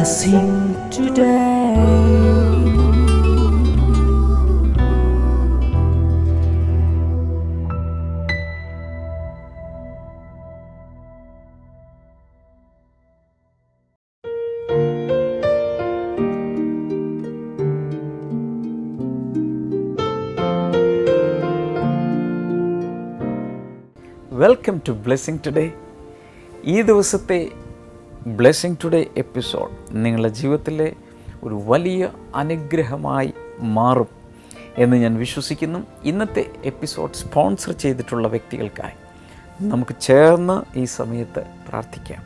blessing today. Welcome to blessing today. ഈ ദിവസത്തെ blessing today episode നിങ്ങളുടെ ജീവിതത്തിലെ ഒരു വലിയ അനുഗ്രഹമായി മാറും എന്ന് ഞാൻ വിശ്വസിക്കുന്നു. ഇന്നത്തെ എപ്പിസോഡ് സ്പോൺസർ ചെയ്തിട്ടുള്ള വ്യക്തികൾക്കായി നമുക്ക് ചേർന്ന് ഈ സമയത്ത് പ്രാർത്ഥിക്കാം.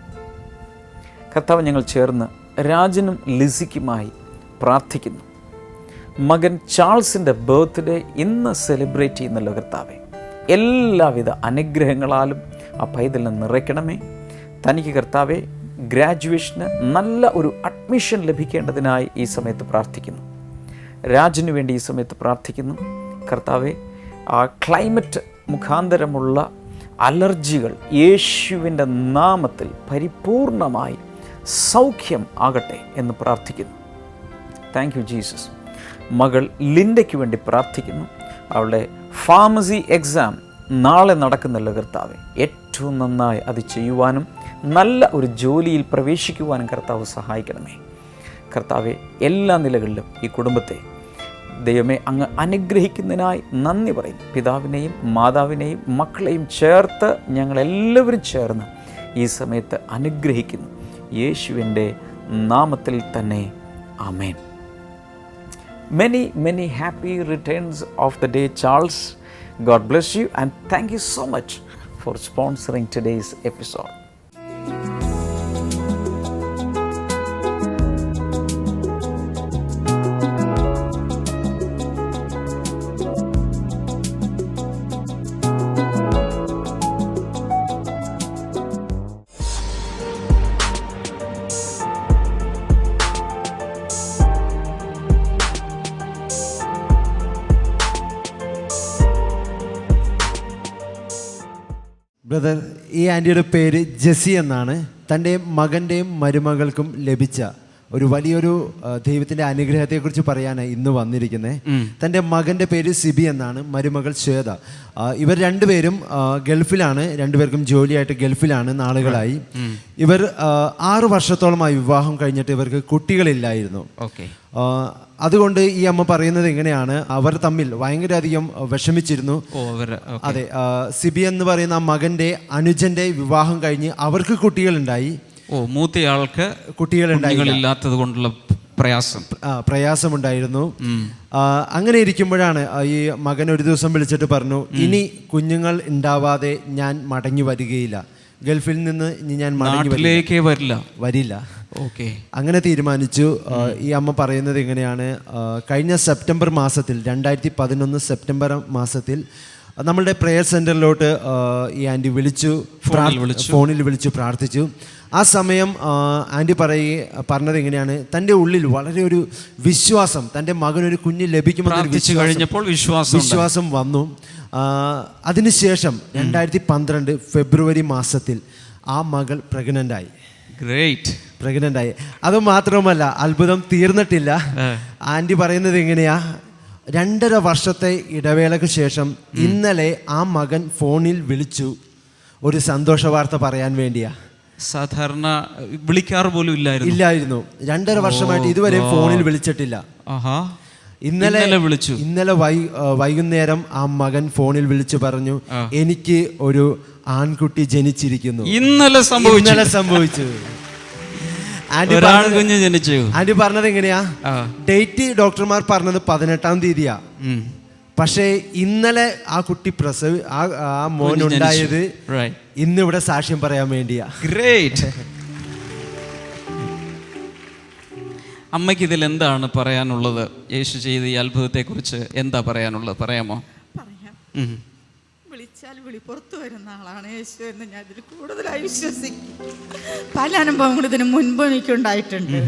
കർത്താവ്, ഞങ്ങൾ ചേർന്ന് രാജനും ലിസിക്കുമായി പ്രാർത്ഥിക്കുന്നു. മകൻ ചാൾസിൻ്റെ ബർത്ത്ഡേ ഇന്ന് സെലിബ്രേറ്റ് ചെയ്യുന്നല്ലോ കർത്താവെ. എല്ലാവിധ അനുഗ്രഹങ്ങളാലും ആ പൈതലിനെ നിറയ്ക്കണമേ. തനിക്ക് കർത്താവെ ഗ്രാജുവേഷന് നല്ല ഒരു അഡ്മിഷൻ ലഭിക്കേണ്ടതിനായി ഈ സമയത്ത് പ്രാർത്ഥിക്കുന്നു. രാജന് വേണ്ടി ഈ സമയത്ത് പ്രാർത്ഥിക്കുന്നു. കർത്താവെ, ആ ക്ലൈമറ്റ് മുഖാന്തരമുള്ള അലർജികൾ യേശുവിൻ്റെ നാമത്തിൽ പരിപൂർണമായി സൗഖ്യം ആകട്ടെ എന്ന് പ്രാർത്ഥിക്കുന്നു. Thank you Jesus. മകൾ ലിൻഡയ്ക്ക് വേണ്ടി പ്രാർത്ഥിക്കുന്നു. അവളുടെ ഫാർമസി എക്സാം നാളെ നടക്കുന്നല്ലോ കർത്താവെ. ഏറ്റവും നന്നായി അത് ചെയ്യുവാനും നല്ല ഒരു ജോലിയിൽ പ്രവേശിക്കുവാനും കർത്താവ് സഹായിക്കണമേ. കർത്താവെ, എല്ലാ നിലകളിലും ഈ കുടുംബത്തെ ദൈവമേ അങ്ങ് അനുഗ്രഹിക്കുന്നതിനായി നന്ദി പറയും. പിതാവിനെയും മാതാവിനെയും മക്കളെയും ചേർത്ത് ഞങ്ങളെല്ലാവരും ചേർന്ന് ഈ സമയത്ത് അനുഗ്രഹിക്കുന്നു. യേശുവിൻ്റെ നാമത്തിൽ തന്നെ ആമേൻ. Many happy returns of the day, Charles. God bless you and thank you so much for sponsoring today's episode. Brother, ഈ ആൻറ്റിയുടെ പേര് ജെസി എന്നാണ്. തൻ്റെ മകൻ്റെയും മരുമകൾക്കും ലഭിച്ച ഒരു വലിയൊരു ദൈവത്തിൻ്റെ അനുഗ്രഹത്തെക്കുറിച്ച് പറയാനാണ് ഇന്ന് വന്നിരിക്കുന്നത്. തൻ്റെ മകൻ്റെ പേര് സിബി എന്നാണ്, മരുമകൾ ശ്വേത. ഇവർ രണ്ടുപേരും ഗൾഫിലാണ്, രണ്ടുപേർക്കും ജോലിയായിട്ട് ഗൾഫിലാണ് നാളുകളായി. ഇവർ 6 വർഷത്തോളമായി വിവാഹം കഴിഞ്ഞിട്ട് ഇവർക്ക് കുട്ടികളില്ലായിരുന്നു. അതുകൊണ്ട് ഈ അമ്മ പറയുന്നത് എങ്ങനെയാണ്, അവർ തമ്മിൽ ഭയങ്കര അധികം വിഷമിച്ചിരുന്നു. അതെ, സിബി എന്ന് പറയുന്ന ആ മകൻ്റെ അനുജൻ്റെ വിവാഹം കഴിഞ്ഞ് അവർക്ക് കുട്ടികളുണ്ടായി. മൂത്തയാൾക്ക് കുട്ടികളില്ലാത്തത് കൊണ്ടുള്ള പ്രയാസമുണ്ടായിരുന്നു. അങ്ങനെ ഇരിക്കുമ്പോഴാണ് ഈ മകൻ ഒരു ദിവസം വിളിച്ചിട്ട് പറഞ്ഞു, ഇനി കുഞ്ഞുങ്ങൾ ഉണ്ടാവാതെ ഞാൻ മടങ്ങി വരികയില്ല, ഗൾഫിൽ നിന്ന് ഞാൻ മടങ്ങി വരില്ല. അങ്ങനെ തീരുമാനിച്ചു. ഈ അമ്മ പറയുന്നത് എങ്ങനെയാണ്, കഴിഞ്ഞ സെപ്റ്റംബർ മാസത്തിൽ 2011 സെപ്റ്റംബർ മാസത്തിൽ നമ്മളുടെ പ്രെയർ സെൻ്ററിലോട്ട് ഈ ആൻറ്റി ഫോണിൽ വിളിച്ചു പ്രാർത്ഥിച്ചു. ആ സമയം ആൻറ്റി പറഞ്ഞത് എങ്ങനെയാണ്, തൻ്റെ ഉള്ളിൽ വളരെ ഒരു വിശ്വാസം, തൻ്റെ മകനൊരു കുഞ്ഞ് ലഭിക്കുമെന്ന് വിശ്വാസം വന്നു. അതിനുശേഷം 2012 ഫെബ്രുവരി മാസത്തിൽ ആ മകൾ പ്രഗ്നൻ്റായി. അതുമാത്രമല്ല, അത്ഭുതം തീർന്നിട്ടില്ല. ആൻറ്റി പറയുന്നത് എങ്ങനെയാ, 2.5 വർഷത്തെ ഇടവേളയ്ക്ക് ശേഷം ഇന്നലെ ആ മകൻ ഫോണിൽ വിളിച്ചു ഒരു സന്തോഷ വാർത്ത പറയാൻ വേണ്ടിയാ. സാധാരണ വിളിക്കാറ് പോലും ഇല്ലായിരുന്നു. 2.5 വർഷമായിട്ട് ഇതുവരെ ഫോണിൽ വിളിച്ചിട്ടില്ല. ഇന്നലെ വൈകുന്നേരം ആ മകൻ ഫോണിൽ വിളിച്ചു പറഞ്ഞു, എനിക്ക് ഒരു ആൺകുട്ടി ജനിച്ചിരിക്കുന്നു. ഇന്നലെ സംഭവിച്ചു. ആന്റി പറഞ്ഞത് എങ്ങനെയാ, ഡേറ്റ് ഡോക്ടർമാർ പറഞ്ഞത് 18-ാം തീയതിയാ. പക്ഷേ ഇന്നലെ ആ കുട്ടി ആ മോനുണ്ടായത് ഇന്നിവിടെ സാക്ഷ്യം പറയാൻ വേണ്ടിയാ. ഗ്രേറ്റ്. അമ്മയ്ക്ക് ഇതിൽ എന്താണ് പറയാനുള്ളത്? യേശു ചെയ്ത ഈ അത്ഭുതത്തെ കുറിച്ച് എന്താ പറയാനുള്ളത്? പറയാമോ? വിളിച്ചാൽ പുറത്തു വരുന്ന ആളാണ് യേശു എന്ന് ഞാൻ ഇതിൽ കൂടുതലായി വിശ്വസിക്കും. പല അനുഭവങ്ങൾ ഇതിന് മുൻപ് എനിക്കുണ്ടായിട്ടുണ്ട്.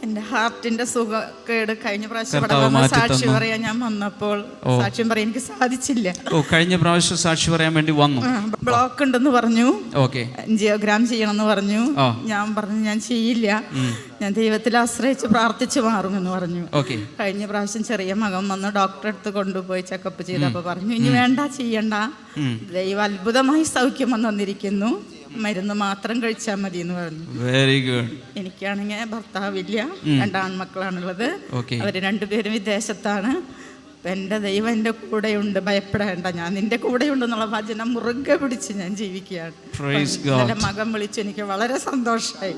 എൻ്റെ ഹാർട്ടിന്റെ സുഖക്കേട് കഴിഞ്ഞ പ്രാവശ്യം ഇവിടെ കർത്താവ് വന്ന് മാറ്റി സാക്ഷി തന്നു. പറയാൻ ഞാൻ വന്നപ്പോൾ സാക്ഷ്യം പറയാൻ എനിക്ക് സാധിച്ചില്ല. കഴിഞ്ഞ പ്രാവശ്യം സാക്ഷി പറയാൻ വേണ്ടി വന്നു. ബ്ലോക്ക് ഉണ്ടെന്ന് പറഞ്ഞു, ഓക്കെ, ജിയോഗ്രാം ചെയ്യണമെന്ന് പറഞ്ഞു. ആ. ഞാൻ പറഞ്ഞു ഞാൻ ചെയ്യില്ല, ഞാൻ ദൈവത്തിൽ ആശ്രയിച്ച് പ്രാർത്ഥിച്ച് മാറുമെന്ന് പറഞ്ഞു. ഓക്കെ. കഴിഞ്ഞ പ്രാവശ്യം ചെറിയ മകൻ വന്ന് ഡോക്ടറെ അടുത്ത് കൊണ്ടുപോയി ചെക്കപ്പ് ചെയ്തപ്പോൾ പറഞ്ഞു ഇനി വേണ്ട, ചെയ്യണ്ട, ദൈവം അത്ഭുതമായി സൗഖ്യം വന്നിരിക്കുന്നു, മരുന്ന് മാത്രം കഴിച്ചാൽ മതി എന്ന് പറഞ്ഞു. Very good. എനിക്കാണെങ്കിൽ ഭർത്താവില്ല, 2 ആൺമക്കളാണുള്ളത്. ഓക്കെ. അവര് 2 പേരും വിദേശത്താണ്. അപ്പം എൻ്റെ ദൈവം എൻ്റെ കൂടെയുണ്ട്, ഭയപ്പെടേണ്ട, ഞാൻ നിൻ്റെ കൂടെയുണ്ടെന്നുള്ള വചനം മുറുകെ പിടിച്ച് ഞാൻ ജീവിക്കുകയാണ്. എൻ്റെ മകൻ വിളിച്ചു, എനിക്ക് വളരെ സന്തോഷമായി.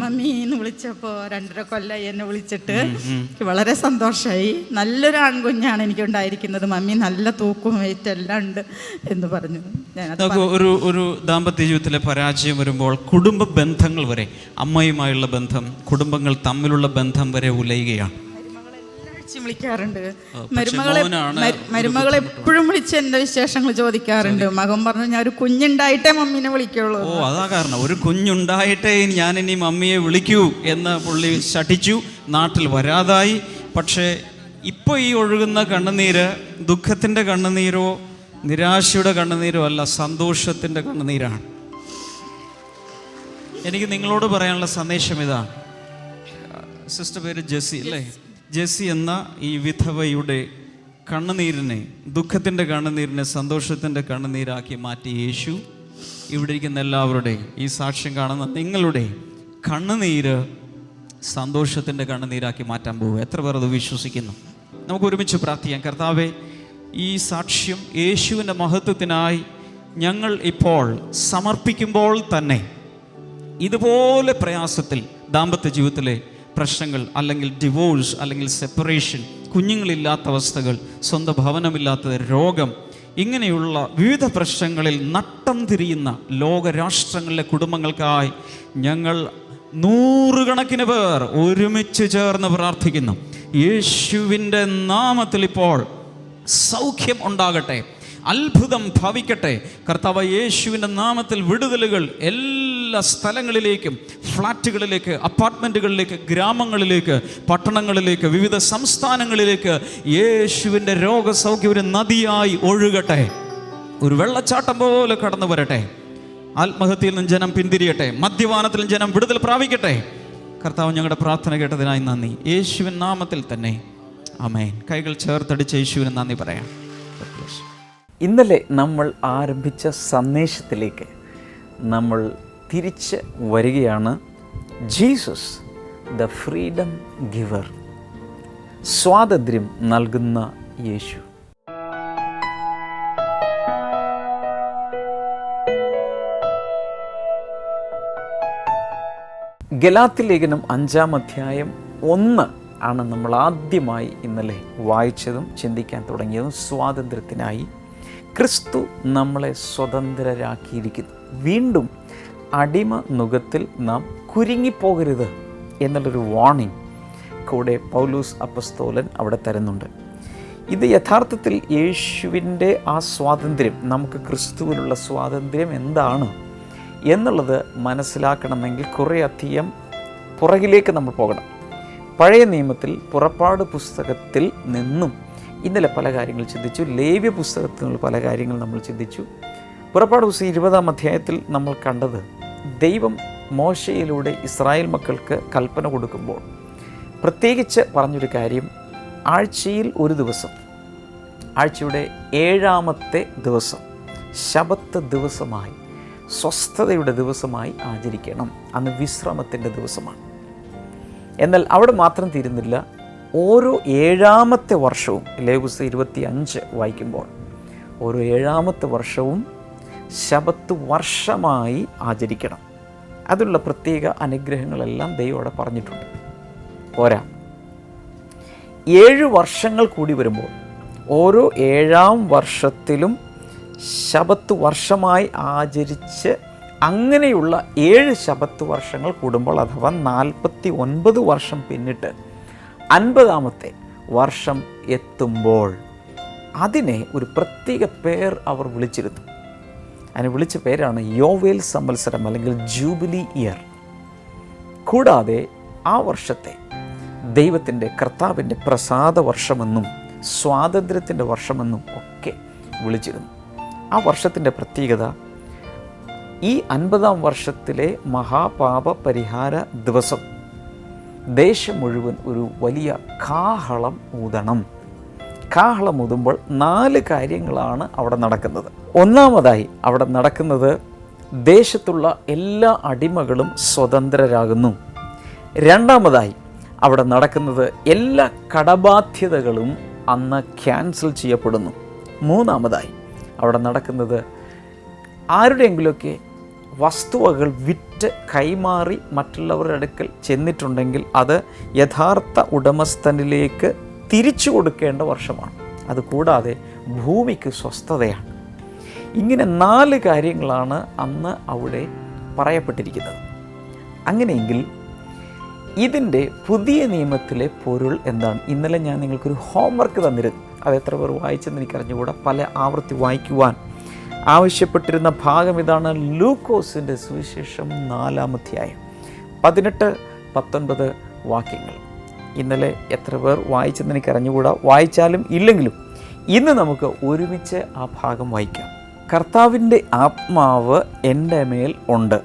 മമ്മി എന്ന് വിളിച്ചപ്പോൾ 2.5 കൊല്ലമായി എന്നെ വിളിച്ചിട്ട്, എനിക്ക് വളരെ സന്തോഷമായി. നല്ലൊരു ആൺകുഞ്ഞാണ് എനിക്കുണ്ടായിരിക്കുന്നത്, മമ്മി നല്ല തൂക്കും വെയിറ്റ് എല്ലാം ഉണ്ട് എന്ന് പറഞ്ഞു. ഒരു ദാമ്പത്യ ജീവിതത്തിലെ പരാജയം വരുമ്പോൾ കുടുംബ ബന്ധങ്ങൾ വരെ, അമ്മയുമായുള്ള ബന്ധം, കുടുംബങ്ങൾ തമ്മിലുള്ള ബന്ധം വരെ ഉലയുകയാണ്. വിളിക്കാറുണ്ട്, മരുമകൾ എപ്പോഴും വിളിച്ച് എൻ്റെ വിശേഷങ്ങൾ ചോദിക്കാറുണ്ട്. മകൻ പറഞ്ഞു ഞാൻ ഒരു കുഞ്ഞുണ്ടായിട്ടേ മമ്മീനെ വിളിക്കുള്ളൂ. അതാ കാരണം, ഒരു കുഞ്ഞുണ്ടായിട്ടേ ഞാൻ ഇനി മമ്മിയെ വിളിക്കൂ എന്ന് പുള്ളി ശഠിച്ചു, നാട്ടിൽ വരാതായി. പക്ഷേ ഇപ്പോൾ ഈ ഒഴുകുന്ന കണ്ണുനീര് ദുഃഖത്തിൻ്റെ കണ്ണുനീരോ നിരാശയുടെ കണ്ണുനീരോ അല്ല, സന്തോഷത്തിൻ്റെ കണ്ണുനീരാണ്. എനിക്ക് നിങ്ങളോട് പറയാനുള്ള സന്ദേശം ഇതാണ്. സിസ്റ്റർ പേര് ജെസ്സി അല്ലേ? ജെസ്സി എന്ന ഈ വിധവയുടെ കണ്ണുനീരിനെ, ദുഃഖത്തിൻ്റെ കണ്ണുനീരിനെ സന്തോഷത്തിൻ്റെ കണ്ണുനീരാക്കി മാറ്റി യേശു. ഇവിടെ ഇരിക്കുന്ന എല്ലാവരുടെയും, ഈ സാക്ഷ്യം കാണുന്ന നിങ്ങളുടെ കണ്ണുനീര് സന്തോഷത്തിൻ്റെ കണ്ണുനീരാക്കി മാറ്റാൻ പോകുക. എത്ര പേർ അത് വിശ്വസിക്കുന്നു? നമുക്ക് ഒരുമിച്ച് പ്രാർത്ഥിക്കാം. കർത്താവേ, ഈ സാക്ഷ്യം യേശുവിൻ്റെ മഹത്വത്തിനായി ഞങ്ങൾ ഇപ്പോൾ സമർപ്പിക്കുമ്പോൾ തന്നെ ഇതുപോലെ പ്രയാസത്തിൽ ദാമ്പത്യ ജീവിതത്തിലെ പ്രശ്നങ്ങൾ, അല്ലെങ്കിൽ ഡിവോഴ്സ്, അല്ലെങ്കിൽ സെപ്പറേഷൻ, കുഞ്ഞുങ്ങളില്ലാത്ത അവസ്ഥകൾ, സ്വന്തം ഭവനമില്ലാത്ത രോഗം, ഇങ്ങനെയുള്ള വിവിധ പ്രശ്നങ്ങളിൽ നട്ടം തിരിയുന്ന ലോകരാഷ്ട്രങ്ങളിലെ കുടുംബങ്ങൾക്കായി ഞങ്ങൾ 100 കണക്കിന് പേർ ഒരുമിച്ച് ചേർന്ന് പ്രാർത്ഥിക്കുന്നു. യേശുവിൻ്റെ നാമത്തിൽ ഇപ്പോൾ സൗഖ്യം ഉണ്ടാകട്ടെ, അത്ഭുതം ഭവിക്കട്ടെ. കർത്താവ് യേശുവിൻ്റെ നാമത്തിൽ വിടുതലുകൾ എല്ലാ സ്ഥലങ്ങളിലേക്കും, ഫ്ലാറ്റുകളിലേക്ക്, അപ്പാർട്ട്മെൻറ്റുകളിലേക്ക്, ഗ്രാമങ്ങളിലേക്ക്, പട്ടണങ്ങളിലേക്ക്, വിവിധ സംസ്ഥാനങ്ങളിലേക്ക് യേശുവിൻ്റെ രോഗസൗഖ്യം ഒരു നദിയായി ഒഴുകട്ടെ, ഒരു വെള്ളച്ചാട്ടം പോലെ കടന്നു വരട്ടെ. ആത്മഹത്യയിൽ നിന്ന് ജനം പിന്തിരിയട്ടെ, മദ്യപാനത്തിൽ നിന്ന് ജനം വിടുതൽ പ്രാപിക്കട്ടെ. കർത്താവ് ഞങ്ങളുടെ പ്രാർത്ഥന കേട്ടതിനായി നന്ദി, യേശുവിൻ നാമത്തിൽ തന്നെ ആമേൻ. കൈകൾ ചേർത്തടിച്ച് യേശുവിന് നന്ദി പറയാം. ഇന്നലെ നമ്മൾ ആരംഭിച്ച സന്ദേശത്തിലേക്ക് നമ്മൾ തിരിച്ച് വരികയാണ്. ജീസസ് ദ ഫ്രീഡം ഗിവർ, സ്വാതന്ത്ര്യം നൽകുന്ന യേശു. ഗലാത്യ ലേഖനം 5-ാം അധ്യായം 1 ആണ് നമ്മൾ ആദ്യമായി ഇന്നലെ വായിച്ചതും ചിന്തിക്കാൻ തുടങ്ങിയതും. സ്വാതന്ത്ര്യത്തിനായി ക്രിസ്തു നമ്മളെ സ്വതന്ത്രരാക്കിയിരിക്കുന്നു. വീണ്ടും അടിമ നുകത്തിൽ നാം കുരുങ്ങിപ്പോകരുത് എന്നുള്ളൊരു വാർണിംഗ് കൂടെ പൗലോസ് അപ്പസ്തോലൻ അവിടെ തരുന്നുണ്ട്. ഇത് യഥാർത്ഥത്തിൽ യേശുവിൻ്റെ ആ സ്വാതന്ത്ര്യം, നമുക്ക് ക്രിസ്തുവിലുള്ള സ്വാതന്ത്ര്യം എന്താണ് എന്നുള്ളത് മനസ്സിലാക്കണമെങ്കിൽ കുറേയധികം പുറകിലേക്ക് നമ്മൾ പോകണം. പഴയ നിയമത്തിൽ പുറപ്പാട് പുസ്തകത്തിൽ നിന്നും ഇന്നലെ പല കാര്യങ്ങൾ ചിന്തിച്ചു. ലേവ്യ പുസ്തകത്തിൽ നിന്നുള്ള പല കാര്യങ്ങൾ നമ്മൾ ചിന്തിച്ചു. പുറപ്പാട് പുസ്തകം 20-ാം അധ്യായത്തിൽ നമ്മൾ കണ്ടത്, ദൈവം മോശയിലൂടെ ഇസ്രായേൽ മക്കൾക്ക് കൽപ്പന കൊടുക്കുമ്പോൾ പ്രത്യേകിച്ച് പറഞ്ഞൊരു കാര്യം, ആഴ്ചയിൽ ഒരു ദിവസം, ആഴ്ചയുടെ 7-ാമത്തെ ദിവസം ശബത്ത് ദിവസമായി, സ്വസ്ഥതയുടെ ദിവസമായി ആചരിക്കണം. അന്ന് വിശ്രമത്തിൻ്റെ ദിവസമാണ്. എന്നാൽ അവിടെ മാത്രം തീരുന്നില്ല. ഓരോ 7-ാമത്തെ വർഷവും, ലേവ്യപുസ്തകം 25 വായിക്കുമ്പോൾ, ഓരോ 7-ാമത്തെ വർഷവും ശബത്ത് വർഷമായി ആചരിക്കണം. അതിലുള്ള പ്രത്യേക അനുഗ്രഹങ്ങളെല്ലാം ദൈവം അവിടെ പറഞ്ഞിട്ടുണ്ട്. പോരാ, 7 വർഷങ്ങൾ കൂടി വരുമ്പോൾ ഓരോ 7-ാം വർഷത്തിലും ശബത്ത് വർഷമായി ആചരിച്ച്, അങ്ങനെയുള്ള 7 ശബത്ത് വർഷങ്ങൾ കൂടുമ്പോൾ, അഥവാ 49 വർഷം പിന്നിട്ട് 50-ാമത്തെ വർഷം എത്തുമ്പോൾ അതിനെ ഒരു പ്രത്യേക പേർ അവർ വിളിച്ചിരുന്നു. അതിനെ വിളിച്ച പേരാണ് യോവേൽ സംവത്സരം, അല്ലെങ്കിൽ ജൂബിലി ഇയർ. കൂടാതെ ആ വർഷത്തെ ദൈവത്തിൻ്റെ കർത്താവിൻ്റെ പ്രസാദ വർഷമെന്നും സ്വാതന്ത്ര്യത്തിൻ്റെ വർഷമെന്നും ഒക്കെ വിളിച്ചിരുന്നു. ആ വർഷത്തിൻ്റെ പ്രത്യേകത ഈ 50-ാം വർഷത്തിലെ മഹാപാപ പരിഹാര ദിവസം ദേശം മുഴുവൻ ഒരു വലിയ കാഹളം ഊതണം. കാഹളം ഊതുമ്പോൾ 4 കാര്യങ്ങളാണ് അവിടെ നടക്കുന്നത്. ഒന്നാമതായി അവിടെ നടക്കുന്നത് ദേശത്തുള്ള എല്ലാ അടിമകളും സ്വതന്ത്രരാകുന്നു. രണ്ടാമതായി അവിടെ നടക്കുന്നത് എല്ലാ കടബാധ്യതകളും അന്ന് ക്യാൻസൽ ചെയ്യപ്പെടുന്നു. മൂന്നാമതായി അവിടെ നടക്കുന്നത് ആരുടെയെങ്കിലുമൊക്കെ വസ്തുവകൾ വിറ്റ് കൈമാറി മറ്റുള്ളവരുടെ അടുക്കൽ ചെന്നിട്ടുണ്ടെങ്കിൽ അത് യഥാർത്ഥ ഉടമസ്ഥനിലേക്ക് തിരിച്ചു കൊടുക്കേണ്ട വർഷമാണ്. അതുകൂടാതെ ഭൂമിക്ക് സ്വസ്ഥതയാണ്. ഇങ്ങനെ 4 കാര്യങ്ങളാണ് അന്ന് അവിടെ പറയപ്പെട്ടിരിക്കുന്നത്. അങ്ങനെയെങ്കിൽ ഇതിൻ്റെ പുതിയ നിയമത്തിലെ പൊരുൾ എന്താണ്? ഇന്നലെ ഞാൻ നിങ്ങൾക്കൊരു ഹോംവർക്ക് തന്നിരുന്നു. അത് എത്ര പേർ വായിച്ചെന്ന് എനിക്കറിഞ്ഞുകൂടാ. പല ആവർത്തി വായിക്കുവാൻ ആവശ്യപ്പെട്ടിരുന്ന ഭാഗം ഇതാണ്. ലൂക്കോസിൻ്റെ സുവിശേഷം 4-ാം അധ്യായം 18-19 വാക്യങ്ങൾ. ഇന്നലെ എത്ര പേർ വായിച്ചെന്ന് എനിക്കറിഞ്ഞുകൂടാ. വായിച്ചാലും ഇല്ലെങ്കിലും ഇന്ന് നമുക്ക് ഒരുമിച്ച് ആ ഭാഗം വായിക്കാം. കർത്താവിൻ്റെ ആത്മാവ് എൻ്റെ മേൽ ഉണ്ട്,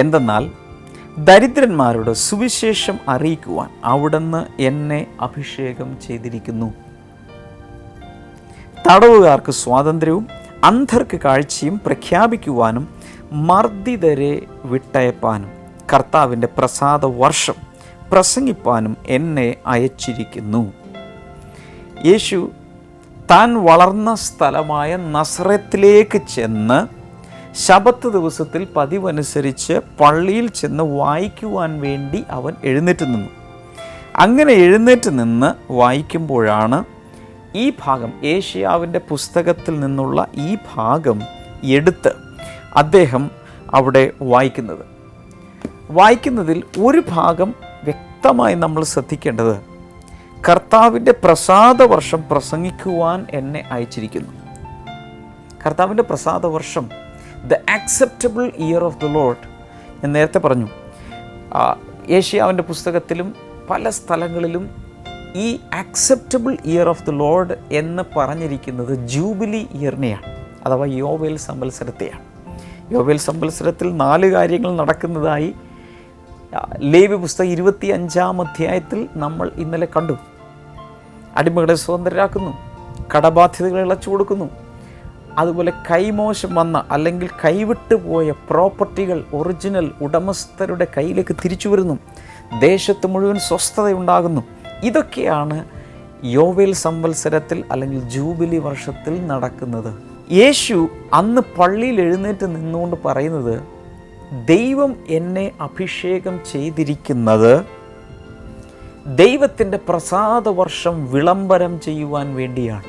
എന്തെന്നാൽ ദരിദ്രന്മാരോട് സുവിശേഷം അറിയിക്കുവാൻ അവിടുന്ന് എന്നെ അഭിഷേകം ചെയ്തിരിക്കുന്നു. തടവുകാർക്ക് സ്വാതന്ത്ര്യവും അന്ധർക്ക് കാഴ്ചയും പ്രഖ്യാപിക്കുവാനും മർദ്ദിതരെ വിട്ടയപ്പാനും കർത്താവിൻ്റെ പ്രസാദ വർഷം പ്രസംഗിപ്പാനും എന്നെ അയച്ചിരിക്കുന്നു. യേശു താൻ വളർന്ന സ്ഥലമായ നസറത്തിലേക്ക് ചെന്ന് ശബത്ത് ദിവസത്തിൽ പതിവനുസരിച്ച് പള്ളിയിൽ ചെന്ന് വായിക്കുവാൻ വേണ്ടി അവൻ എഴുന്നേറ്റ് നിന്നു. അങ്ങനെ എഴുന്നേറ്റ് നിന്ന് വായിക്കുമ്പോഴാണ് ഈ ഭാഗം, ഏഷ്യാവിൻ്റെ പുസ്തകത്തിൽ നിന്നുള്ള ഈ ഭാഗം എടുത്ത് അദ്ദേഹം അവിടെ വായിക്കുന്നതിൽ ഒരു ഭാഗം വ്യക്തമായി നമ്മൾ ശ്രദ്ധിക്കേണ്ടത്, കർത്താവിൻ്റെ പ്രസാദ വർഷം പ്രസംഗിക്കുവാൻ എന്നെ അയച്ചിരിക്കുന്നു. കർത്താവിൻ്റെ പ്രസാദ വർഷം, the acceptable year of the Lord, ഞാൻ നേരത്തെ പറഞ്ഞു. ഏഷ്യാവിൻ്റെ പുസ്തകത്തിലും പല സ്ഥലങ്ങളിലും ഈ acceptable year of the Lord എന്ന് പറഞ്ഞിരിക്കുന്നത് ജൂബിലി ഇയറിനെയാണ്, അഥവാ യോവേൽ സംവത്സരത്തെയാണ്. യോവേൽ സംവത്സരത്തിൽ 4 കാര്യങ്ങൾ നടക്കുന്നതായി ലേവ്യ പുസ്തകം 25-ാം അധ്യായത്തിൽ നമ്മൾ ഇന്നലെ കണ്ടു. അടിമകളെ സ്വതന്ത്രരാക്കുന്നു, കടബാധ്യതകളെ ഇളച്ചു കൊടുക്കുന്നു, അതുപോലെ കൈമോശം വന്ന അല്ലെങ്കിൽ കൈവിട്ടു പോയ പ്രോപ്പർട്ടികൾ ഒറിജിനൽ ഉടമസ്ഥരുടെ കയ്യിലേക്ക് തിരിച്ചു വരുന്നു, ദേശത്ത് മുഴുവൻ സ്വസ്ഥതയുണ്ടാകുന്നു. ഇതൊക്കെയാണ് യോവേൽ സംവത്സരത്തിൽ അല്ലെങ്കിൽ ജൂബിലി വർഷത്തിൽ നടക്കുന്നത്. യേശു അന്ന് പള്ളിയിൽ എഴുന്നേറ്റ് നിന്നുകൊണ്ട് പറയുന്നത്, ദൈവം എന്നെ അഭിഷേകം ചെയ്തിരിക്കുന്നത് ദൈവത്തിൻ്റെ പ്രസാദ വർഷം വിളംബരം ചെയ്യുവാൻ വേണ്ടിയാണ്.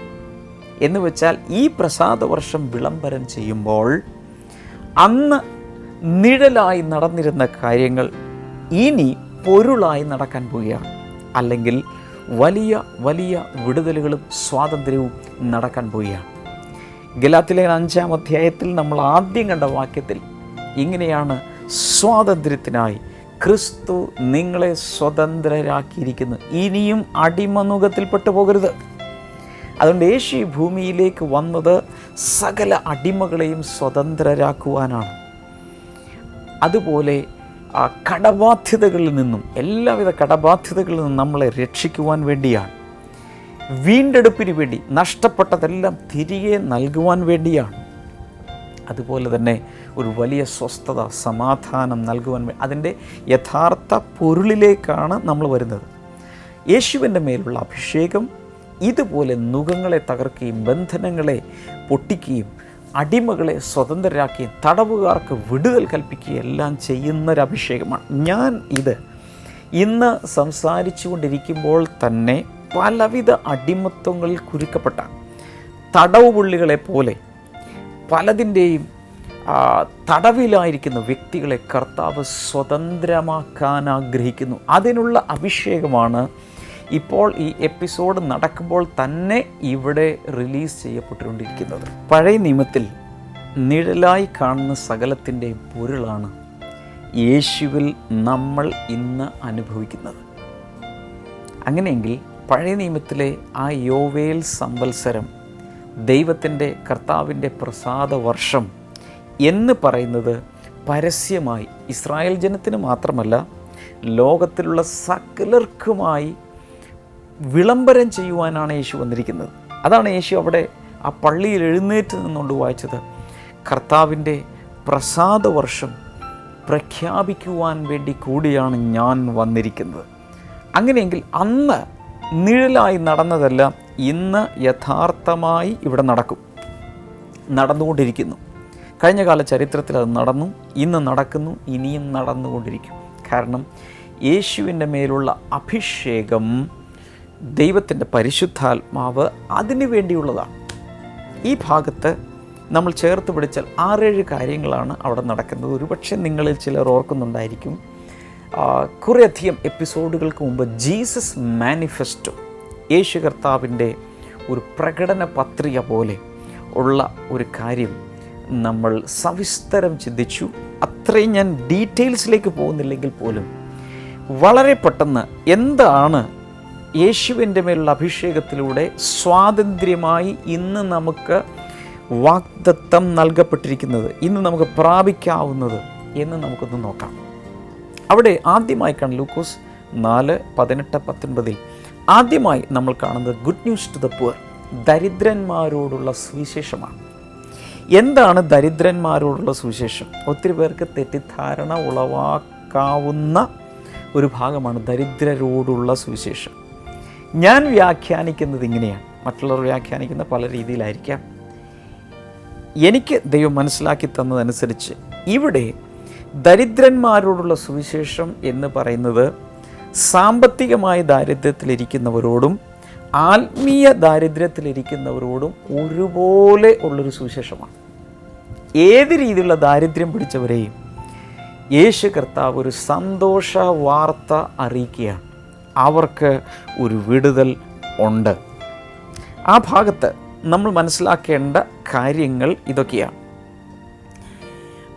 എന്ന് വെച്ചാൽ ഈ പ്രസാദ വർഷം വിളംബരം ചെയ്യുമ്പോൾ അന്ന് നിഴലായി നടന്നിരുന്ന കാര്യങ്ങൾ ഇനി പൊരുളായി നടക്കാൻ പോവുകയാണ്. അല്ലെങ്കിൽ വലിയ വലിയ വിടുതലുകളും സ്വാതന്ത്ര്യവും നടക്കാൻ പോവുകയാണ്. ഗലാത്യയിലെ 5-ാം അധ്യായത്തിൽ നമ്മൾ ആദ്യം കണ്ട വാക്യത്തിൽ ഇങ്ങനെയാണ്, സ്വാതന്ത്ര്യത്തിനായി ക്രിസ്തു നിങ്ങളെ സ്വതന്ത്രരാക്കിയിരിക്കുന്നു, ഇനിയും അടിമനുഖത്തിൽപ്പെട്ടു പോകരുത്. അതുകൊണ്ട് യേശു ഈ ഭൂമിയിലേക്ക് വന്നത് സകല അടിമകളെയും സ്വതന്ത്രരാക്കുവാനാണ്. അതുപോലെ കടബാധ്യതകളിൽ നിന്നും, എല്ലാവിധ കടബാധ്യതകളിൽ നിന്നും നമ്മളെ രക്ഷിക്കുവാൻ വേണ്ടിയാണ്. വീണ്ടെടുപ്പിന് വേണ്ടി, നഷ്ടപ്പെട്ടതെല്ലാം തിരികെ നൽകുവാൻ വേണ്ടിയാണ്. അതുപോലെ തന്നെ ഒരു വലിയ സ്വസ്ഥത, സമാധാനം നൽകുവാൻ വേണ്ടി, അതിൻ്റെ യഥാർത്ഥ പൊരുളിലേക്കാണ് നമ്മൾ വരുന്നത്. യേശുവിൻ്റെ മേലുള്ള അഭിഷേകം ഇതുപോലെ നുകങ്ങളെ തകർക്കുകയും ബന്ധനങ്ങളെ പൊട്ടിക്കുകയും അടിമകളെ സ്വതന്ത്രരാക്കുകയും തടവുകാർക്ക് വിടുതൽ കൽപ്പിക്കുകയും എല്ലാം ചെയ്യുന്നൊരഭിഷേകമാണ്. ഞാൻ ഇത് ഇന്ന് സംസാരിച്ചു കൊണ്ടിരിക്കുമ്പോൾ തന്നെ പലവിധ അടിമത്വങ്ങളിൽ കുരുക്കപ്പെട്ട തടവുപുള്ളികളെ പോലെ പലതിൻ്റെയും തടവിലായിരിക്കുന്ന വ്യക്തികളെ കർത്താവ് സ്വതന്ത്രമാക്കാൻ ആഗ്രഹിക്കുന്നു. അതിനുള്ള അഭിഷേകമാണ് ഇപ്പോൾ ഈ എപ്പിസോഡ് നടക്കുമ്പോൾ തന്നെ ഇവിടെ റിലീസ് ചെയ്യപ്പെട്ടുകൊണ്ടിരിക്കുന്നത്. പഴയ നിയമത്തിൽ നിഴലായി കാണുന്ന സകലത്തിൻ്റെയും പൊരുളാണ് യേശുവിൽ നമ്മൾ ഇന്ന് അനുഭവിക്കുന്നത്. അങ്ങനെയെങ്കിൽ പഴയ നിയമത്തിലെ ആ യോവേൽ സംവത്സരം, ദൈവത്തിൻ്റെ കർത്താവിൻ്റെ പ്രസാദ വർഷം എന്ന് പറയുന്നത് പരസ്യമായി ഇസ്രായേൽ ജനത്തിന് മാത്രമല്ല ലോകത്തിലുള്ള സകലർക്കുമായി വിളംബരം ചെയ്യുവാനാണ് യേശു വന്നിരിക്കുന്നത്. അതാണ് യേശു അവിടെ ആ പള്ളിയിൽ എഴുന്നേറ്റ് നിന്നുകൊണ്ട് വായിച്ചത്. കർത്താവിൻ്റെ പ്രസാദ വർഷം പ്രഖ്യാപിക്കുവാൻ വേണ്ടി കൂടിയാണ് ഞാൻ വന്നിരിക്കുന്നത്. അങ്ങനെയെങ്കിൽ അന്ന് നിഴലായി നടന്നതെല്ലാം ഇന്ന് യഥാർത്ഥമായി ഇവിടെ നടന്നുകൊണ്ടിരിക്കുന്നു. കഴിഞ്ഞ കാല ചരിത്രത്തിൽ അത് നടന്നു, ഇന്ന് നടക്കുന്നു, ഇനിയും നടന്നുകൊണ്ടിരിക്കും. കാരണം യേശുവിൻ്റെ മേലുള്ള അഭിഷേകം, ദൈവത്തിൻ്റെ പരിശുദ്ധാത്മാവ് അതിനു വേണ്ടിയുള്ളതാണ്. ഈ ഭാഗത്ത് നമ്മൾ ചേർത്ത് പിടിച്ചാൽ 6-7 കാര്യങ്ങളാണ് അവിടെ നടക്കുന്നത്. ഒരുപക്ഷെ നിങ്ങളിൽ ചിലർ ഓർക്കുന്നുണ്ടായിരിക്കും, കുറേയധികം എപ്പിസോഡുകൾക്ക് മുമ്പ് ജീസസ് മാനിഫെസ്റ്റോ, യേശു കർത്താവിൻ്റെ ഒരു പ്രകടന പത്രിക പോലെ ഉള്ള ഒരു കാര്യം നമ്മൾ സവിസ്തരം ചിന്തിച്ചു. അത്രയും ഞാൻ ഡീറ്റെയിൽസിലേക്ക് പോകുന്നില്ലെങ്കിൽ പോലും വളരെ പെട്ടെന്ന് എന്താണ് യേശുവിൻ്റെ മേലുള്ള അഭിഷേകത്തിലൂടെ സ്വാതന്ത്ര്യമായി ഇന്ന് നമുക്ക് വാഗ്ദത്തം നൽകപ്പെട്ടിരിക്കുന്നത്, ഇന്ന് നമുക്ക് പ്രാപിക്കാവുന്നത് എന്ന് നമുക്കൊന്ന് നോക്കാം. അവിടെ ആദ്യമായി കാണും ലൂക്കോസ് 4:18-19 ആദ്യമായി നമ്മൾ കാണുന്നത് good news to the poor, ദരിദ്രന്മാരോടുള്ള സുവിശേഷമാണ്. എന്താണ് ദരിദ്രന്മാരോടുള്ള സുവിശേഷം? ഒത്തിരി പേർക്ക് തെറ്റിദ്ധാരണ ഉളവാക്കാവുന്ന ഒരു ഭാഗമാണ് ദരിദ്രരോടുള്ള സുവിശേഷം. ഞാൻ വ്യാഖ്യാനിക്കുന്നത് ഇങ്ങനെയാണ്, മറ്റുള്ളവർ വ്യാഖ്യാനിക്കുന്ന പല രീതിയിലായിരിക്കാം. എനിക്ക് ദൈവം മനസ്സിലാക്കി തന്നതനുസരിച്ച് ഇവിടെ ദരിദ്രന്മാരോടുള്ള സുവിശേഷം എന്ന് പറയുന്നത് സാമ്പത്തികമായ ദാരിദ്ര്യത്തിലിരിക്കുന്നവരോടും ആത്മീയ ദാരിദ്ര്യത്തിലിരിക്കുന്നവരോടും ഒരുപോലെ ഉള്ളൊരു സുവിശേഷമാണ്. ഏത് രീതിയിലുള്ള ദാരിദ്ര്യം പിടിച്ചവരെയും യേശു കർത്താവ് ഒരു സന്തോഷ വാർത്ത അറിയിക്കുകയാണ്. അവർക്ക് ഒരു വിടുതൽ ഉണ്ട്. ആ ഭാഗത്ത് നമ്മൾ മനസ്സിലാക്കേണ്ട കാര്യങ്ങൾ ഇതൊക്കെയാണ്.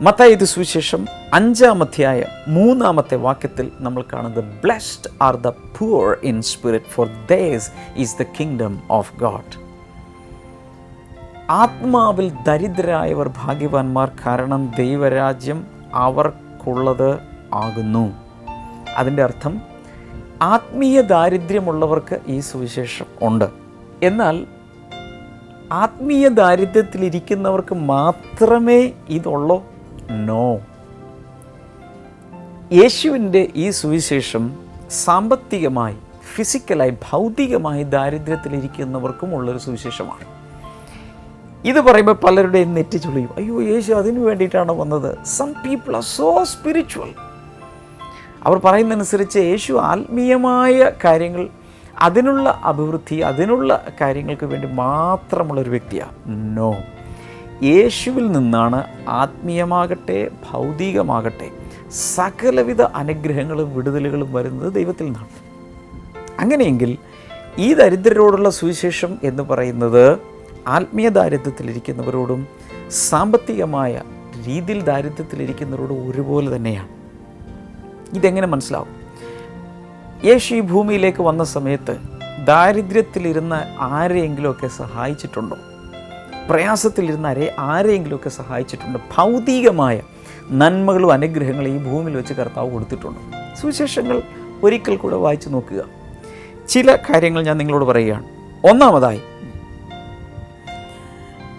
മത്തായി സുവിശേഷം 5-ാം അധ്യായം 3-ാമത്തെ വാക്യത്തിൽ നമ്മൾ കാണുന്നത് blessed are the poor in spirit for theirs is the kingdom of God. ആത്മാവിൽ ദരിദ്രരായവർ ഭാഗ്യവാന്മാർ, കാരണം ദൈവരാജ്യം അവർക്കുള്ളത് ആകുന്നു. അതിൻ്റെ അർത്ഥം ആത്മീയ ദാരിദ്ര്യമുള്ളവർക്ക് ഈ സുവിശേഷം ഉണ്ട്. എന്നാൽ ആത്മീയ ദാരിദ്ര്യത്തിലിരിക്കുന്നവർക്ക് മാത്രമേ ഇതുള്ളൂ? നോ. യേശുവിൻ്റെ ഈ സുവിശേഷം സാമ്പത്തികമായി, ഫിസിക്കലായി, ഭൗതികമായി ദാരിദ്ര്യത്തിലിരിക്കുന്നവർക്കും ഉള്ളൊരു സുവിശേഷമാണ്. ഇത് പറയുമ്പോൾ പലരുടെയും നെറ്റി ചുളിയും, അയ്യോ യേശു അതിനു വേണ്ടിയിട്ടാണ് വന്നത്. Some people are so spiritual. അവർ പറയുന്നതനുസരിച്ച് യേശു ആത്മീയമായ കാര്യങ്ങൾ, അതിനുള്ള അഭിവൃദ്ധി, അതിനുള്ള കാര്യങ്ങൾക്ക് വേണ്ടി മാത്രമുള്ളൊരു വ്യക്തിയാണ്. നോ. യേശുവിൽ നിന്നാണ് ആത്മീയമാകട്ടെ ഭൗതികമാകട്ടെ സകലവിധ അനുഗ്രഹങ്ങളും വിടുതലുകളും വരുന്നത് ദൈവത്തിൽ നിന്നാണ്. അങ്ങനെയെങ്കിൽ ഈ ദരിദ്രരോടുള്ള സുവിശേഷം എന്ന് പറയുന്നത് ആത്മീയ ദാരിദ്ര്യത്തിലിരിക്കുന്നവരോടും സാമ്പത്തികമായ രീതിയിൽ ദാരിദ്ര്യത്തിലിരിക്കുന്നവരോടും ഒരുപോലെ തന്നെയാണ്. ഇതെങ്ങനെ മനസ്സിലാവും? യേശു ഈ ഭൂമിയിലേക്ക് വന്ന സമയത്ത് ദാരിദ്ര്യത്തിലിരുന്ന ആരെയെങ്കിലുമൊക്കെ സഹായിച്ചിട്ടുണ്ടോ? പ്രയാസത്തിലിരുന്ന ആരെയെങ്കിലുമൊക്കെ സഹായിച്ചിട്ടുണ്ടോ? ഭൗതികമായ നന്മകളും അനുഗ്രഹങ്ങളും ഈ ഭൂമിയിൽ വെച്ച് കർത്താവ് കൊടുത്തിട്ടുണ്ട്. സുവിശേഷങ്ങൾ ഒരിക്കൽ കൂടെ വായിച്ചു നോക്കുക. ചില കാര്യങ്ങൾ ഞാൻ നിങ്ങളോട് പറയുകയാണ്. ഒന്നാമതായി,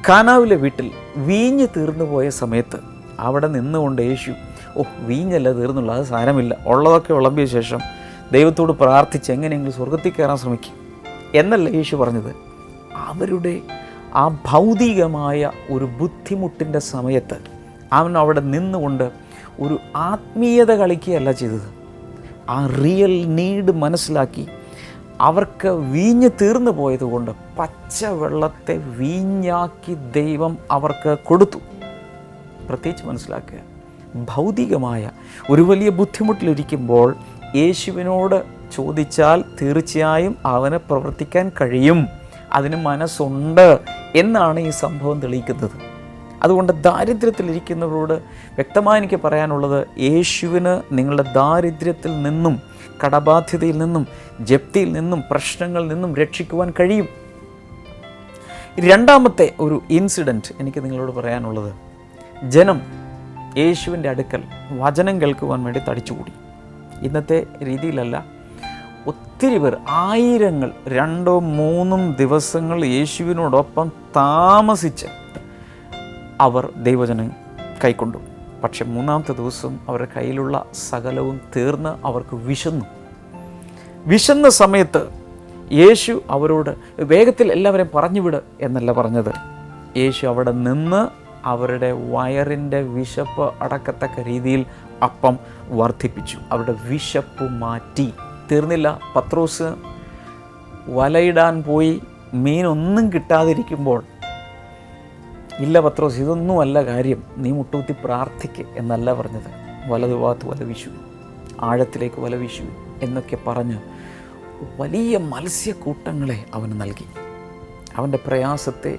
കാനാവിലെ വീട്ടിൽ വീഞ്ഞ് തീർന്നു പോയ സമയത്ത് അവിടെ നിന്നുകൊണ്ട് യേശു, വീഞ്ഞല്ല തീർന്നുള്ളൂ, അത് സാരമില്ല, ഉള്ളതൊക്കെ വിളമ്പിയ ശേഷം ദൈവത്തോട് പ്രാർത്ഥിച്ച് എങ്ങനെയെങ്കിലും സ്വർഗത്തിൽ കയറാൻ ശ്രമിക്കും എന്നല്ല യേശു പറഞ്ഞത്. അവരുടെ ആ ഭൗതികമായ ഒരു ബുദ്ധിമുട്ടിൻ്റെ സമയത്ത് അവൻ അവിടെ നിന്നുകൊണ്ട് ഒരു ആത്മീയത കളിക്കുകയല്ല ചെയ്തത്. ആ റിയൽ നീഡ് മനസ്സിലാക്കി അവർക്ക് വീഞ്ഞ് തീർന്നു പോയതുകൊണ്ട് പച്ചവെള്ളത്തെ വീഞ്ഞാക്കി ദൈവം അവർക്ക് കൊടുത്തു. പ്രത്യേകിച്ച് മനസ്സിലാക്കുക, ഭൗതികമായ ഒരു വലിയ ബുദ്ധിമുട്ടിലിരിക്കുമ്പോൾ യേശുവിനോട് ചോദിച്ചാൽ തീർച്ചയായും അവന് പ്രവർത്തിക്കാൻ കഴിയും, അതിന് മനസ്സുണ്ട് എന്നാണ് ഈ സംഭവം തെളിയിക്കുന്നത്. അതുകൊണ്ട് ദാരിദ്ര്യത്തിലിരിക്കുന്നവരോട് വ്യക്തമായി എനിക്ക് പറയാനുള്ളത്, യേശുവിന് നിങ്ങളുടെ ദാരിദ്ര്യത്തിൽ നിന്നും, കടബാധ്യതയിൽ നിന്നും, ജപ്തിയിൽ നിന്നും, പ്രശ്നങ്ങളിൽ നിന്നും രക്ഷിക്കുവാൻ കഴിയും. രണ്ടാമത്തെ ഒരു ഇൻസിഡൻറ്റ് എനിക്ക് നിങ്ങളോട് പറയാനുള്ളത്, ജനം യേശുവിൻ്റെ അടുക്കൽ വചനം കേൾക്കുവാൻ വേണ്ടി തടിച്ചുകൂടി. ഇന്നത്തെ രീതിയിലല്ല, ഒത്തിരി പേർ, ആയിരങ്ങൾ 2-3 ദിവസങ്ങൾ യേശുവിനോടൊപ്പം താമസിച്ച് അവർ ദൈവജനം കൈക്കൊണ്ടു. പക്ഷെ 3-ാമത്തെ ദിവസം അവരുടെ കയ്യിലുള്ള സകലവും തീർന്ന് അവർക്ക് വിശന്ന സമയത്ത് യേശു അവരോട് വേഗത്തിൽ എല്ലാവരെയും പറഞ്ഞുവിട് എന്നല്ല പറഞ്ഞത്. യേശു അവിടെ നിന്ന് അവരുടെ വയറിൻ്റെ വിശപ്പ് അടക്കത്തക്ക രീതിയിൽ അപ്പം വർദ്ധിപ്പിച്ചു. അവരുടെ വിശപ്പ് മാറ്റി. തീർന്നില്ല. പത്രോസ് വലയിടാൻ പോയി മീനൊന്നും കിട്ടാതിരിക്കുമ്പോൾ, ഇല്ല പത്രോസ്, ഇതൊന്നുമല്ല കാര്യം, നീ മുട്ടുകുത്തി പ്രാർത്ഥിക്ക് എന്നല്ല പറഞ്ഞത്. വലതുഭാഗത്ത് വല വീശു, ആഴത്തിലേക്ക് വല വീശു എന്നൊക്കെ പറഞ്ഞ് വലിയ മത്സ്യക്കൂട്ടങ്ങളെ അവന് നൽകി. അവൻ്റെ പ്രയാസത്തെ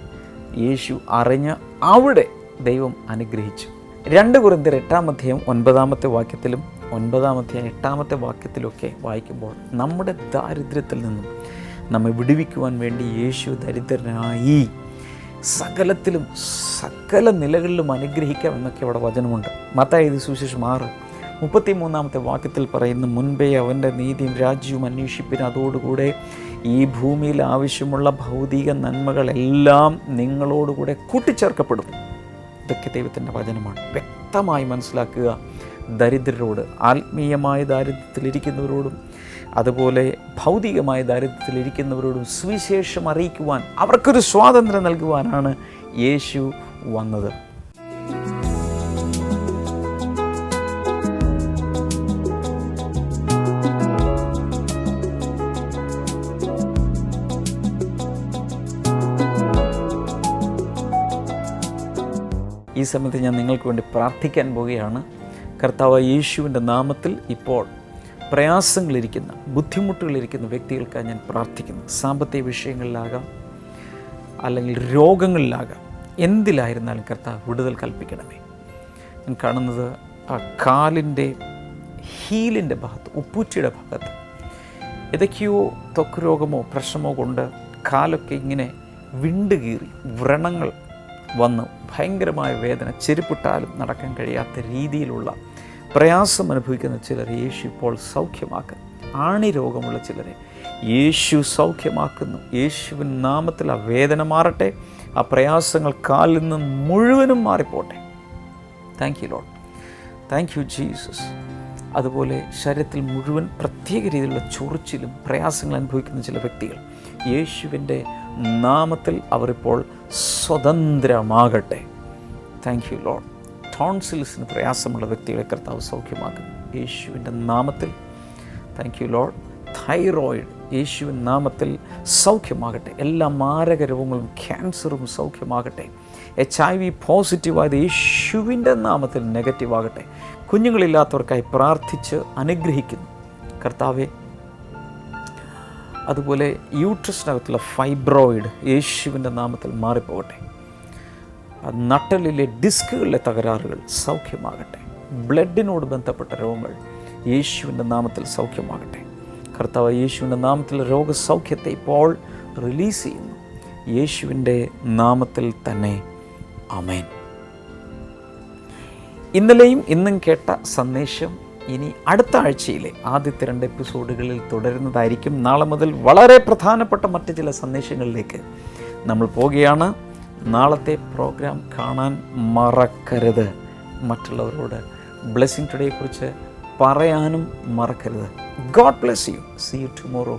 യേശു അറിഞ്ഞ് അവിടെ ദൈവം അനുഗ്രഹിച്ചു. 2 കൊരിന്ത്യർ 8-ാം അധ്യായം 9-ാമത്തെ വാക്യത്തിലും 9-ാം അധ്യായം 8-ാമത്തെ വാക്യത്തിലൊക്കെ വായിക്കുമ്പോൾ നമ്മുടെ ദാരിദ്ര്യത്തിൽ നിന്നും നമ്മെ വിടുവിക്കുവാൻ വേണ്ടി യേശു ദരിദ്രനായി സകലത്തിലും സകല നിലകളിലും അനുഗ്രഹിക്കാം എന്നൊക്കെ അവിടെ വചനമുണ്ട്. മത്തായി സുവിശേഷം 6:33-ാമത്തെ വാക്യത്തിൽ പറയുന്നു, മുൻപേ അവൻ്റെ നീതിയും രാജ്യവും അന്വേഷിപ്പിന്, അതോടുകൂടെ ഈ ഭൂമിയിൽ ആവശ്യമുള്ള ഭൗതിക നന്മകളെല്ലാം നിങ്ങളോടുകൂടെ കൂട്ടിച്ചേർക്കപ്പെടും. ഇതൊക്കെ ദൈവത്തിൻ്റെ വചനമാണ്. വ്യക്തമായി മനസ്സിലാക്കുക. ദരിദ്രരോട്, ആത്മീയമായ ദാരിദ്ര്യത്തിലിരിക്കുന്നവരോടും അതുപോലെ ഭൗതികമായ ദാരിദ്ര്യത്തിലിരിക്കുന്നവരോടും സുവിശേഷം അറിയിക്കുവാൻ, അവർക്കൊരു സ്വാതന്ത്ര്യം നൽകുവാനാണ് യേശു വന്നത്. ഈ സമയത്ത് ഞാൻ നിങ്ങൾക്ക് വേണ്ടി പ്രാർത്ഥിക്കാൻ പോവുകയാണ്. കർത്താവ് യേശുവിൻ്റെ നാമത്തിൽ ഇപ്പോൾ പ്രയാസങ്ങളിരിക്കുന്ന, ബുദ്ധിമുട്ടുകളിരിക്കുന്ന വ്യക്തികൾക്കായി ഞാൻ പ്രാർത്ഥിക്കുന്നു. സാമ്പത്തിക വിഷയങ്ങളിലാകാം, അല്ലെങ്കിൽ രോഗങ്ങളിലാകാം, എന്തിലായിരുന്നാലും കർത്താവ് വിടുതൽ കൽപ്പിക്കണമേ. ഞാൻ കാണുന്നത് ആ കാലിൻ്റെ ഹീലിൻ്റെ ഭാഗത്ത്, ഉപ്പൂറ്റിയുടെ ഭാഗത്ത് ഏതൊക്കെയോ ത്വക്ക് രോഗമോ പ്രശ്നമോ കൊണ്ട് കാലൊക്കെ ഇങ്ങനെ വിണ്ടുകീറി വ്രണങ്ങൾ വന്ന് ഭയങ്കരമായ വേദന, ചെരുപ്പിട്ടാലും നടക്കാൻ കഴിയാത്ത രീതിയിലുള്ള പ്രയാസം അനുഭവിക്കുന്ന ചിലരെ യേശു ഇപ്പോൾ സൗഖ്യമാക്കുന്നു. ആണി രോഗമുള്ള ചിലരെ യേശു സൗഖ്യമാക്കുന്നു. യേശുവിൻ നാമത്തിൽ ആ വേദന മാറട്ടെ, ആ പ്രയാസങ്ങൾ കാലിൽ നിന്ന് മുഴുവനും മാറിപ്പോട്ടെ. Thank you lord, thank you Jesus. അതുപോലെ ശരീരത്തിൽ മുഴുവൻ പ്രത്യേക രീതിയിലുള്ള ചൊറിച്ചിലും പ്രയാസങ്ങൾ അനുഭവിക്കുന്ന ചില വ്യക്തികൾ, യേശുവിൻ്റെ നാമത്തിൽ അവരിപ്പോൾ സ്വതന്ത്രമാകട്ടെ. Thank you lord. ടോൺസിൽസിന് പ്രയാസമുള്ള വ്യക്തികളെ കർത്താവ് സൗഖ്യമാക്കുന്നു യേശുവിൻ്റെ നാമത്തിൽ. Thank you Lord. തൈറോയിഡ് യേശുവിൻ നാമത്തിൽ സൗഖ്യമാകട്ടെ. എല്ലാ മാരക രോഗങ്ങളും ക്യാൻസറും സൗഖ്യമാകട്ടെ. HIV പോസിറ്റീവായത് യേശുവിൻ്റെ നാമത്തിൽ നെഗറ്റീവാകട്ടെ. കുഞ്ഞുങ്ങളില്ലാത്തവർക്കായി പ്രാർത്ഥിച്ച് അനുഗ്രഹിക്കുന്നു കർത്താവെ. അതുപോലെ യൂട്രസിനകത്തുള്ള ഫൈബ്രോയിഡ് യേശുവിൻ്റെ നാമത്തിൽ മാറിപ്പോകട്ടെ. നട്ടലിലെ ഡിസ്കുകളിലെ തകരാറുകൾ സൗഖ്യമാകട്ടെ. ബ്ലഡിനോട് ബന്ധപ്പെട്ട രോഗങ്ങൾ യേശുവിൻ്റെ നാമത്തിൽ സൗഖ്യമാകട്ടെ. കർത്താവ് യേശുവിൻ്റെ നാമത്തിൽ രോഗസൗഖ്യത്തെ ഇപ്പോൾ റിലീസ് ചെയ്യുന്നു യേശുവിൻ്റെ നാമത്തിൽ തന്നെ. ആമേൻ. ഇന്നലെയും ഇന്നും കേട്ട സന്ദേശം ഇനി അടുത്ത ആഴ്ചയിലെ ആദ്യത്തെ 2 എപ്പിസോഡുകളിൽ തുടരുന്നതായിരിക്കും. നാളെ മുതൽ വളരെ പ്രധാനപ്പെട്ട മറ്റ് ചില സന്ദേശങ്ങളിലേക്ക് നമ്മൾ പോവുകയാണ്. നാളത്തെ പ്രോഗ്രാം കാണാൻ മറക്കരുത്. മറ്റുള്ളവരോട് ബ്ലെസ്സിംഗ് ടുഡേയെക്കുറിച്ച് പറയാനും മറക്കരുത്. God bless you. See you tomorrow.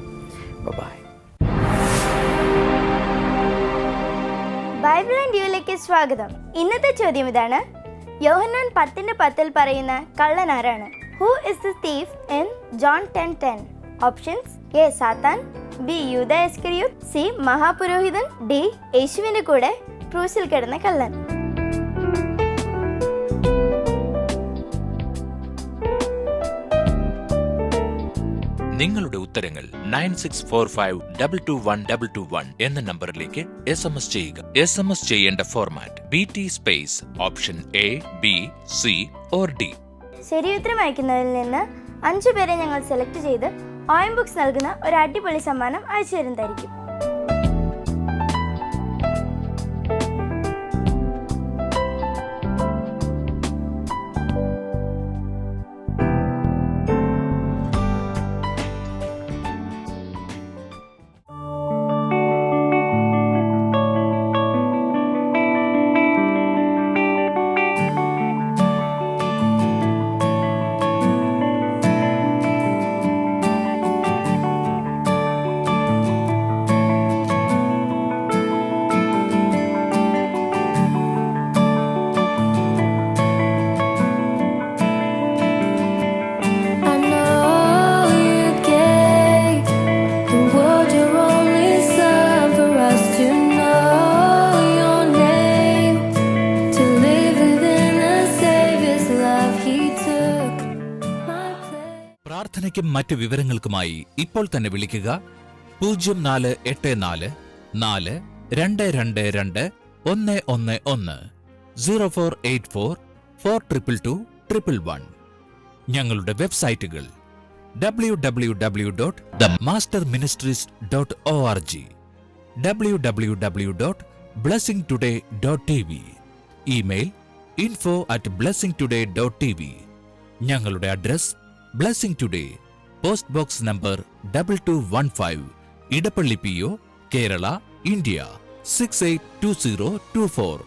Bye. Bible and യുവിലേക്ക് സ്വാഗതം. ഇന്നത്തെ ചോദ്യം ഇതാണ്: യോഹന്നാൻ 10:10 പറയുന്ന കള്ളൻ ആരാണ്? Who is the thief in John 10:10? Options: A. സാത്താൻ, B. യൂദ ഇസ്കറിയോത്ത്, C. മഹാപുരോഹിതൻ, D. യേശുവിന്റെ കൂടെ ക്രൂശിൽ കിടന്ന കള്ളൻ. നിങ്ങളുടെ ഉത്തരങ്ങൾ 9645221221 എന്ന നമ്പറിലേക്ക് SMS ചെയ്യുക. SMS ചെയ്യേണ്ട format BT space option A, B, C or D. ശരി ഉത്തരം അയക്കുന്നതിൽ നിന്ന് 5 പേരെ ഞങ്ങൾ സെലക്ട് ചെയ്ത് OM ബുക്സ് നൽകുന്ന ഒരു അടിപൊളി സമ്മാനം അയച്ചു തരുന്നതായിരിക്കും. പ്രാർത്ഥനയ്ക്കും മറ്റ് വിവരങ്ങൾക്കുമായി ഇപ്പോൾ തന്നെ വിളിക്കുക 0484 4222111 0484 4222111. ഞങ്ങളുടെ വെബ്സൈറ്റുകൾ www.themasterministries.org, www.blessingtoday.tv, ഇമെയിൽ info@blessingtoday.tv. ഞങ്ങളുടെ address blessing today, post box number 2215, Edappally PO, Kerala, India 682024.